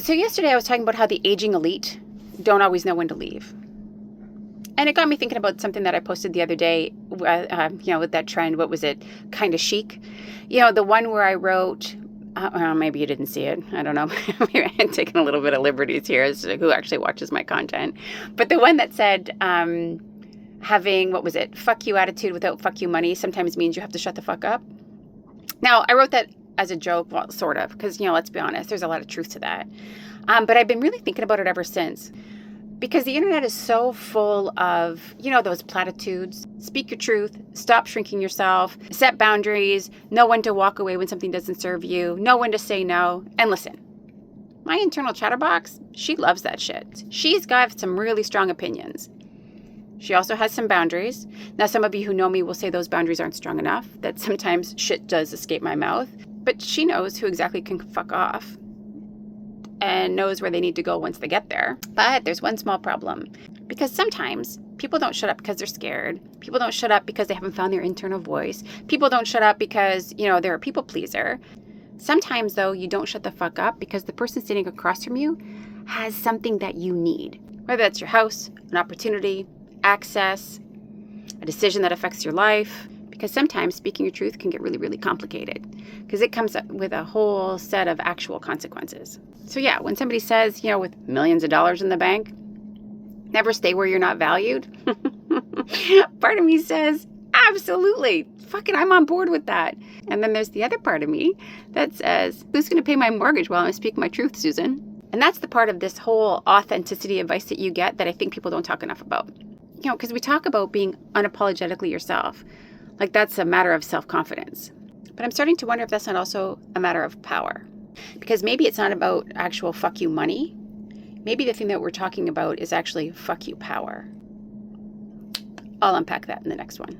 So yesterday I was talking about how the aging elite don't always know when to leave. And it got me thinking about something that I posted the other day, with that trend, what was it, kind of chic? The one where I wrote, maybe you didn't see it. I don't know. Maybe I'm taking a little bit of liberties here as to who actually watches my content. But the one that said, having, what was it, fuck you attitude without fuck you money sometimes means you have to shut the fuck up. Now, I wrote that as a joke, well, sort of, because, let's be honest, there's a lot of truth to that. But I've been really thinking about it ever since. Because the internet is so full of, those platitudes. Speak your truth, stop shrinking yourself, set boundaries, know when to walk away when something doesn't serve you, know when to say no. And listen, my internal chatterbox, she loves that shit. She's got some really strong opinions. She also has some boundaries. Now, some of you who know me will say those boundaries aren't strong enough, that sometimes shit does escape my mouth. But she knows who exactly can fuck off and knows where they need to go once they get there. But there's one small problem. Because sometimes people don't shut up because they're scared. People don't shut up because they haven't found their internal voice. People don't shut up because, they're a people pleaser. Sometimes, though, you don't shut the fuck up because the person sitting across from you has something that you need. Whether that's your house, an opportunity, access, a decision that affects your life. Because sometimes speaking your truth can get really, really complicated because it comes with a whole set of actual consequences. So yeah, when somebody says, with millions of dollars in the bank, never stay where you're not valued. Part of me says, absolutely. Fuck it, I'm on board with that. And then there's the other part of me that says, who's going to pay my mortgage while I'm speaking my truth, Susan? And that's the part of this whole authenticity advice that you get that I think people don't talk enough about. Because we talk about being unapologetically yourself. Like that's a matter of self-confidence. But I'm starting to wonder if that's not also a matter of power. Because maybe it's not about actual fuck you money. Maybe the thing that we're talking about is actually fuck you power. I'll unpack that in the next one.